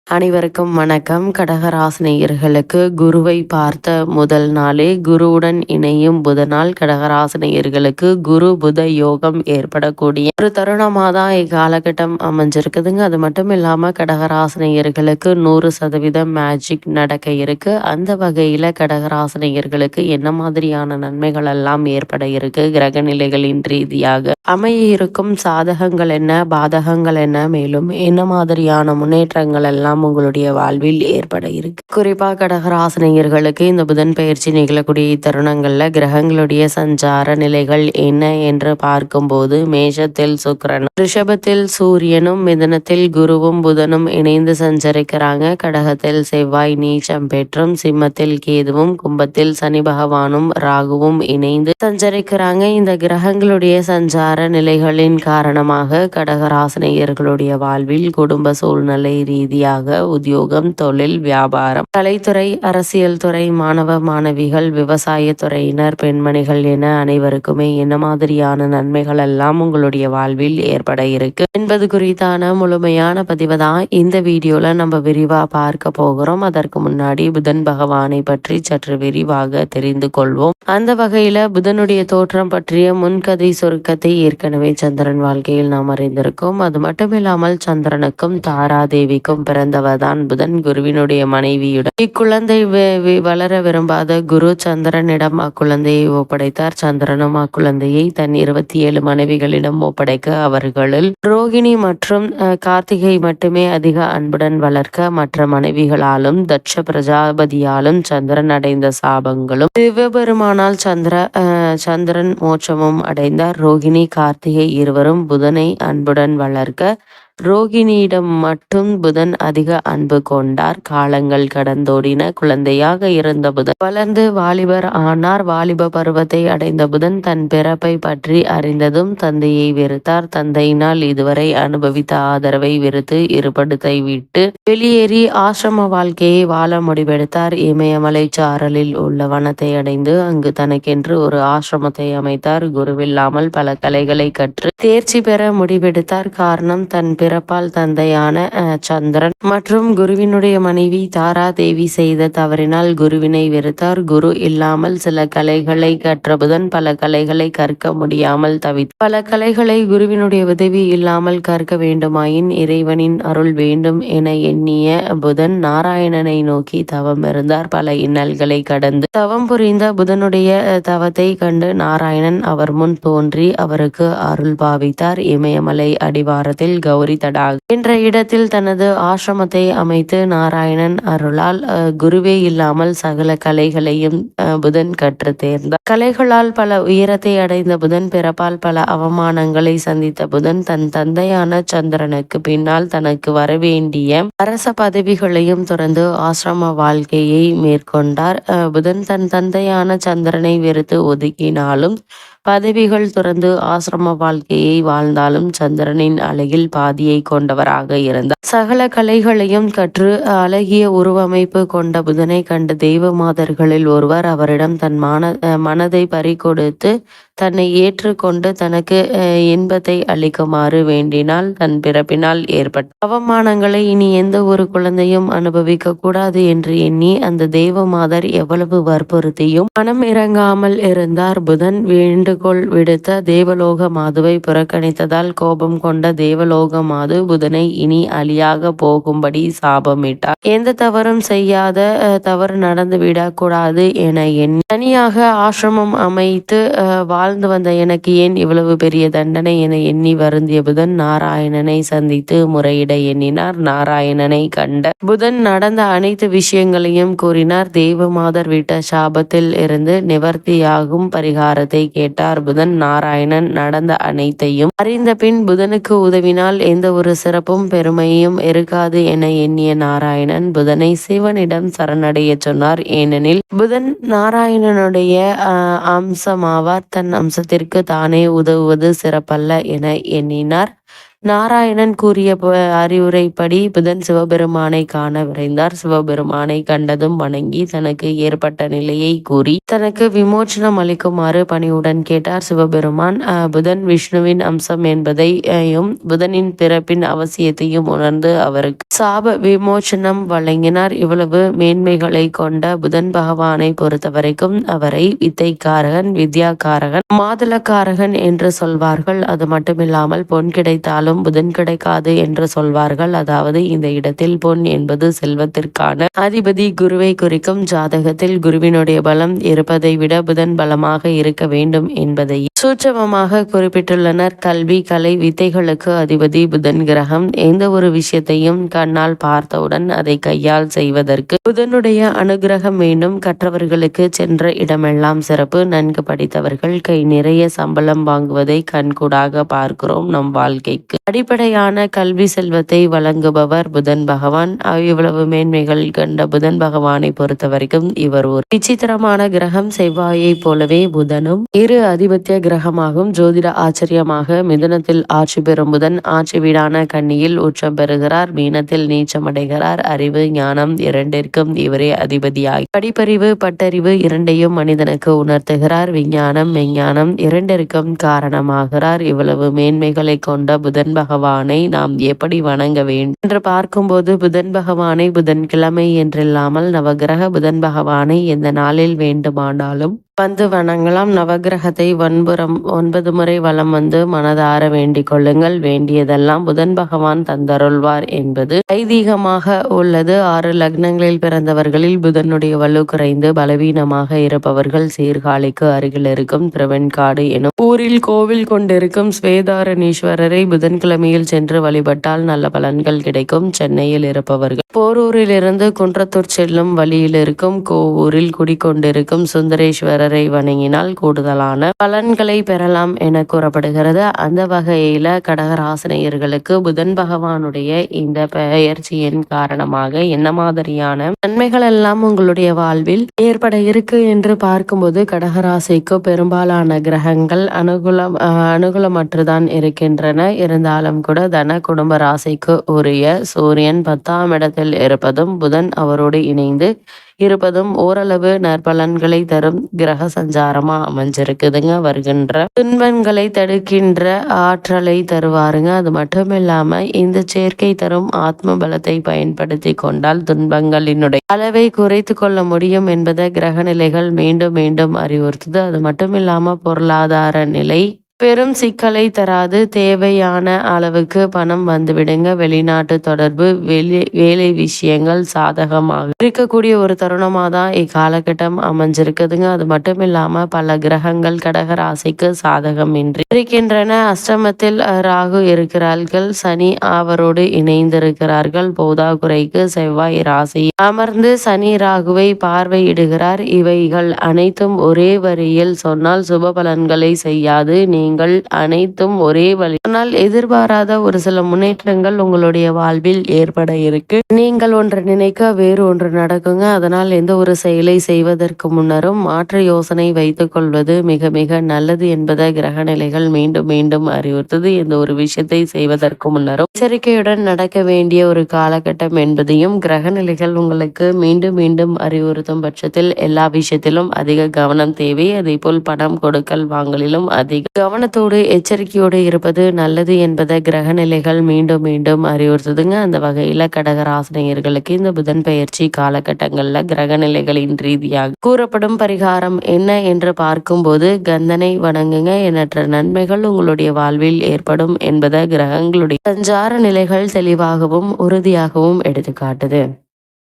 அனைவருக்கும் வணக்கம். கடகராசினியர்களுக்கு குருவை பார்த்த முதல் நாளே குருவுடன் இணையும் புதனால் கடகராசினியர்களுக்கு குரு புத யோகம் ஏற்படக்கூடிய ஒரு தருணமாக தான் இக்காலகட்டம் அமைஞ்சிருக்குதுங்க. அது மட்டும் இல்லாமல் கடகராசினியர்களுக்கு 100% மேஜிக் நடக்க இருக்கு. அந்த வகையில் கடகராசினியர்களுக்கு என்ன மாதிரியான நன்மைகள் எல்லாம் ஏற்பட இருக்கு, கிரக நிலைகளின் ரீதியாக அமைய இருக்கும் சாதகங்கள் என்ன, பாதகங்கள் என்ன, மேலும் என்ன மாதிரியான முன்னேற்றங்கள் எல்லாம் உங்களுடைய வாழ்வில் ஏற்பட இருக்கு. குறிப்பா கடகராசினியர்களுக்கு இந்த புதன் பயிற்சி நிகழக்கூடிய தருணங்கள்ல கிரகங்களுடைய சஞ்சார நிலைகள் என்ன என்று பார்க்கும்போது, மேஷத்தில் சுக்கிரன், ரிஷபத்தில் சூரியனும், மிதுனத்தில் குருவும் புதனும் இணைந்து சஞ்சரிக்கிறாங்க. கடகத்தில் செவ்வாய் நீச்சம் பெற்றும், சிம்மத்தில் கேதுவும், கும்பத்தில் சனி பகவானும் ராகுவும் இணைந்து சஞ்சரிக்கிறாங்க. இந்த கிரகங்களுடைய சஞ்சார நிலைகளின் காரணமாக கடகராசினியர்களுடைய வாழ்வில் குடும்ப சூழ்நிலை ரீதியாக உத்தியோகம், தொழில், வியாபாரம், கலைத்துறை, அரசியல் துறை, மாணவ மாணவிகள், விவசாய துறையினர், பெண்மணிகள் என அனைவருக்குமே என்ன மாதிரியான நன்மைகள் எல்லாம் உங்களுடைய வாழ்வில் ஏற்பட இருக்கு என்பது குறித்தான முழுமையான பதிவை தான் இந்த வீடியோல நம்ம விரிவா பார்க்க போகிறோம். அதற்கு முன்னாடி புதன் பகவானை பற்றி சற்று விரிவாக தெரிந்து கொள்வோம். அந்த வகையில புதனுடைய தோற்றம் பற்றிய முன்கதை சுருக்கத்தை ஏற்கனவே சந்திரன் வாழ்க்கையில் நாம் அறிந்திருக்கோம். அது மட்டுமில்லாமல் சந்திரனுக்கும் தாராதேவிக்கும் பிறந்தவர் தான் புதன். குருவினுடைய மனைவியுடன் இக்குழந்தை வளர விரும்பாத குரு சந்திரனிடம் அக்குழந்தையை ஒப்படைத்தார். சந்திரனும் அக்குழந்தையை தன் 27 மனைவிகளிடம் ஒப்படைக்க அவர்களில் ரோகிணி மற்றும் கார்த்திகை மட்டுமே அதிக அன்புடன் வளர்க்க மற்ற மனைவிகளாலும் தட்ச பிரஜாபதியாலும் சந்திரன் அடைந்த சாபங்களும் சிவபெருமானால் சந்திரன் மோட்சமும் அடைந்தார். ரோகிணி கார்த்திகை இருவரும் புதனை அன்புடன் வளர்க்க ரோகிணியிடம் மட்டும் புதன் அதிக அன்பு கொண்டார். காலங்கள் கடந்தோடின. குழந்தையாக இருந்த புதன் வளர்ந்து வாலிபர் ஆனார். வாலிப பருவத்தை அடைந்த புதன் தன் பிறப்பை பற்றி அறிந்ததும் தந்தையை வெறுத்தார். தந்தையினால் இதுவரை அனுபவித்த ஆதரவை வெறுத்து இருபடுத்தை விட்டு வெளியேறி ஆசிரம வாழ்க்கையை வாழ முடிவெடுத்தார். இமயமலை சாரலில் உள்ள வனத்தை அடைந்து அங்கு தனக்கென்று ஒரு ஆசிரமத்தை அமைத்தார். குருவில்லாமல் பல கலைகளை கற்று தேர்ச்சி பெற முடிவெடுத்தார். காரணம், தன் பிறப்பால் தந்தையான சந்திரன் மற்றும் குருவினுடைய மனைவி தாரா தேவி செய்த தவறினால் குருவினை வெறுத்தார். குரு இல்லாமல் சில கலைகளை கற்ற புதன் பல கலைகளை கற்க முடியாமல் தவித்தார். பல கலைகளை குருவினுடைய உதவி இல்லாமல் கற்க வேண்டுமாயின் இறைவனின் அருள் வேண்டும் என எண்ணிய புதன் நாராயணனை நோக்கி தவம் இருந்தார். பல இன்னல்களை கடந்து தவம் புரிந்த புதனுடைய தவத்தை கண்டு நாராயணன் அவர் முன் தோன்றி அவருக்கு அருள் பாவித்தார். இமயமலை அடிவாரத்தில் கௌரி தடாக் என்ற இடத்தில் தனது ஆசிரமத்தை அமைத்து நாராயணன் அருளால் குருவே இல்லாமல் சகல கலைகளையும் புதன் கற்று தேர்ந்தார். கலைகளால் பல உயரத்தை அடைந்த புதன் பிறப்பால் பல அவமானங்களை சந்தித்த புதன் தன் தந்தையான சந்திரனுக்கு பின்னால் தனக்கு வரவேண்டிய அரச பதவிகளையும் துறந்து ஆசிரம வாழ்க்கையை மேற்கொண்டார். புதன் தன் தந்தையான சந்திரனை வெறுத்து ஒதுக்கினாலும் பதவிகள் துறந்து ஆசிரம வாழ்க்கையை வாழ்ந்தாலும் சந்திரனின் அழகில் பாதியை கொண்டவராக இருந்தார். சகல கலைகளையும் கற்று அழகிய உருவமைப்பு கொண்ட புதனை கண்ட தெய்வ மாதர்களில் ஒருவர் அவரிடம் தன் மனதை பறிகொடுத்து தன்னை ஏற்றுக்கொண்டு தனக்கு இன்பத்தை அளிக்குமாறு வேண்டினால் தன் பிறப்பினால் ஏற்பட்ட அவமானங்களை இனி எந்த ஒரு குழந்தையும் அனுபவிக்க கூடாது என்று எண்ணி அந்த தெய்வ மாதர் எவ்வளவு வற்புறுத்தியும் மனம் இறங்காமல் இருந்தார். புதன் வேண்டுகோள் விடுத்த தேவலோக மாதுவை புறக்கணித்ததால் கோபம் கொண்ட தேவலோக மாது புதனை இனி அழியாக போகும்படி சாபமிட்டார். எந்த தவறும் செய்யாத தவறு நடந்து விடக்கூடாது என எண்ணி தனியாக ஆசிரமம் அமைத்து வாழ்ந்து வந்த எனக்கு ஏன் இவ்வளவு பெரிய தண்டனை என எண்ணி வருந்திய புதன் நாராயணனை சந்தித்து முறையிட எண்ணினார். நாராயணனை கண்ட புதன் நடந்த அனைத்து விஷயங்களையும் கூறினார். தேவமாதர் விட்ட சாபத்தில் இருந்து நிவர்த்தியாகும் பரிகாரத்தை கேட்டார். புதன் நாராயணன் நடந்த அனைத்தையும் அறிந்த பின் புதனுக்கு உதவினால் எந்த ஒரு சிறப்பும் பெருமையும் இருக்காது என எண்ணிய நாராயணன் புதனை சிவனிடம் சரணடைய சொன்னார். ஏனெனில் புதன் நாராயணனுடைய அம்சமாவார். தன் அம்சத்திற்கு தானே உதவுவது சிறப்பல்ல என எண்ணினார். நாராயணன் கூறிய அறிவுரைப்படி புதன் சிவபெருமானை காண விரைந்தார். சிவபெருமானை கண்டதும் வணங்கி தனக்கு ஏற்பட்ட நிலையை கூறி தனக்கு விமோச்சனம் அளிக்குமாறு பணிவுடன் கேட்டார். சிவபெருமான் புதன் விஷ்ணுவின் அம்சம் என்பதையும் புதனின் பிறப்பின் அவசியத்தையும் உணர்ந்து அவருக்கு சாப விமோச்சனம் வழங்கினார். இவ்வளவு மேன்மைகளை கொண்ட புதன் பகவானை பொறுத்தவரைக்கும் அவரை வித்தைக்காரகன், வித்யாக்காரகன், மாதுளக்காரகன் என்று சொல்வார்கள். அது மட்டுமில்லாமல் பொன் கிடைத்தாலும் புதன் கிடைக்காது என்று சொல்வார்கள். அதாவது இந்த இடத்தில் பொன் என்பது செல்வத்திற்கான அதிபதி குருவை குறிக்கும். ஜாதகத்தில் குருவினுடைய பலம் இருப்பதை விட புதன் பலமாக இருக்க வேண்டும் என்பதை சூட்சமமாக குறிப்பிட்டுள்ளனர். கல்வி, கலை, வித்தைகளுக்கு அதிபதி புதன் கிரகம். எந்த ஒரு விஷயத்தையும் கண்ணால் பார்த்தவுடன் அதை கையால் செய்வதற்கு புதனுடைய அனுகிரகம் வேண்டும். கற்றவர்களுக்கு சென்ற இடமெல்லாம் சிறப்பு. நன்கு படித்தவர்கள் கை நிறைய சம்பளம் வாங்குவதை கண்கூடாக பார்க்கிறோம். நம் வாழ்க்கைக்கு அடிப்படையான கல்வி செல்வத்தை வழங்குபவர் புதன் பகவான். இவ்வளவு மேன்மைகள் கண்ட புதன் பகவானை பொறுத்த வரைக்கும் இவர் ஒரு விசித்திரமான கிரகம். செவ்வாயை போலவே புதனும் இரு அதிபத்திய கிரகமாகும். ஜோதிட ஆச்சரியமாக மிதுனத்தில் ஆட்சி பெறும் புதன் ஆட்சி வீடான கன்னியில் உச்சம் பெறுகிறார். மீனத்தில் நீச்சமடைகிறார். அறிவு, ஞானம் இரண்டிற்கும் இவரே அதிபதியாகி படிப்பறிவு, பட்டறிவு இரண்டையும் மனிதனுக்கு உணர்த்துகிறார். விஞ்ஞானம், மெஞ்ஞானம் இரண்டிற்கும் காரணமாகிறார். இவ்வளவு மேன்மைகளை கொண்ட புதன் பகவானை நாம் எப்படி வணங்க வேண்டும் என்று பார்க்கும்போது புதன் பகவானை புதன்கிழமை என்றில்லாமல் நவகிரக புதன் பகவானை எந்த நாளில் வேண்டுமானாலும் வந்து வணங்கலாம். நவகிரகத்தை 9 முறை வலம் வந்து மனதார வேண்டிக் கொள்ளுங்கள். வேண்டியதெல்லாம் புதன் பகவான் தந்தருள்வார் என்பது ஐதீகமாக உள்ளது. 6 லக்னங்களில் பிறந்தவர்களில் புதனுடைய வலு குறைந்து பலவீனமாக இருப்பவர்கள் சீர்காழிக்கு அருகில் இருக்கும் திருவெண்காடு எனும் ஊரில் கோவில் கொண்டிருக்கும் ஸ்வேதாரணீஸ்வரரை புதன்கிழமையில் சென்று வழிபட்டால் நல்ல பலன்கள் கிடைக்கும். சென்னையில் இருப்பவர்கள் போரூரில் இருந்து குன்றத்தூர் செல்லும் வழியில் இருக்கும் கோவூரில் குடிக்கொண்டிருக்கும் சுந்தரேஸ்வரர் வணங்கினால் கூடுதலான பலன்களை பெறலாம் என கூறப்படுகிறது. அந்த வகையில கடகராசினியர்களுக்கு புதன் பகவானுடைய இந்த பெயர்ச்சியின் காரணமாக என்ன மாதிரியான நன்மைகள் எல்லாம் உங்களுடைய வாழ்வில் ஏற்பட இருக்கு என்று பார்க்கும்போது கடகராசிக்கு பெரும்பாலான கிரகங்கள் அனுகூலமற்றுதான் இருக்கின்றன. இருந்தாலும் கூட தன குடும்ப ராசிக்கு உரிய சூரியன் 10ஆம் இடத்தில் இருப்பதும் புதன் அவரோடு இணைந்து இருப்பதும் ஓரளவு நற்பலன்களை தரும் கிரக சஞ்சாரமா அமைஞ்சிருக்குதுங்க. வருகின்ற துன்பங்களை தடுக்கின்ற ஆற்றலை தருவாருங்க. அது மட்டும் இல்லாம இந்த சேர்க்கை தரும் ஆத்ம பலத்தை பயன்படுத்தி கொண்டால் துன்பங்களினுடைய அளவை குறைத்து கொள்ள முடியும் என்பதை கிரக நிலைகள் மீண்டும் மீண்டும் அறிவுறுத்துது. அது மட்டும் இல்லாம பொருளாதார நிலை பெரும் சிக்கலை தராது. தேவையான அளவுக்கு பணம் வந்துவிடுங்க. வெளிநாட்டு தொடர்பு, வேலை விஷயங்கள் சாதகமாக இருக்கக்கூடிய ஒரு தருணமாக தான் இக்காலகட்டம் அமைஞ்சிருக்குதுங்க. அது மட்டும் இல்லாம பல கிரகங்கள் கடக ராசிக்கு சாதகம் இன்றி இருக்கின்றன. அஷ்டமத்தில் ராகு இருக்கிறார்கள். சனி அவரோடு இணைந்திருக்கிறார்கள். போதாகுறைக்கு செவ்வாய் ராசி அமர்ந்து சனி ராகுவை பார்வையிடுகிறார். இவைகள் அனைத்தும் ஒரே வரியில் சொன்னால் சுப பலன்களை செய்யாது. நீங்கள் அனைத்தும் ஒரே வழி ஆனால் எதிர்பாராத ஒரு சில முன்னேற்றங்கள் உங்களுடைய வாழ்வில் ஏற்பட இருக்கு. நீங்கள் ஒன்று நினைக்க வேறு ஒன்று நடக்குங்க. அதனால் எந்த ஒரு செயலை செய்வதற்கு முன்னரும் மாற்று யோசனை வைத்துக் கொள்வது மிக மிக நல்லது என்பதை கிரக நிலைகள் மீண்டும் மீண்டும் அறிவுறுத்தது. எந்த ஒரு விஷயத்தை செய்வதற்கு முன்னரும் எச்சரிக்கையுடன் நடக்க வேண்டிய ஒரு காலகட்டம் என்பதையும் கிரக நிலைகள் உங்களுக்கு மீண்டும் மீண்டும் அறிவுறுத்தும் பட்சத்தில் எல்லா விஷயத்திலும் அதிக கவனம் தேவை. அதே போல் பணம் கொடுக்கல் வாங்கலிலும் அதிக கவனத்தோடு எச்சரிக்கையோடு இருப்பது நல்லது என்பதை கிரக நிலைகள் மீண்டும் மீண்டும் அறிவுறுத்துதுங்க. அந்த வகையில கடகராசினியர்களுக்கு இந்த புதன் பெயர்ச்சி காலகட்டங்கள்ல கிரக நிலைகளின் ரீதியாக கூறப்படும் பரிகாரம் என்ன என்று பார்க்கும்போது கந்தனை வணங்குங்க. எண்ணற்ற நன்மைகள் உங்களுடைய வாழ்வில் ஏற்படும் என்பதை கிரகங்களுடைய சஞ்சார நிலைகள் தெளிவாகவும் உறுதியாகவும் எடுத்துக்காட்டுது.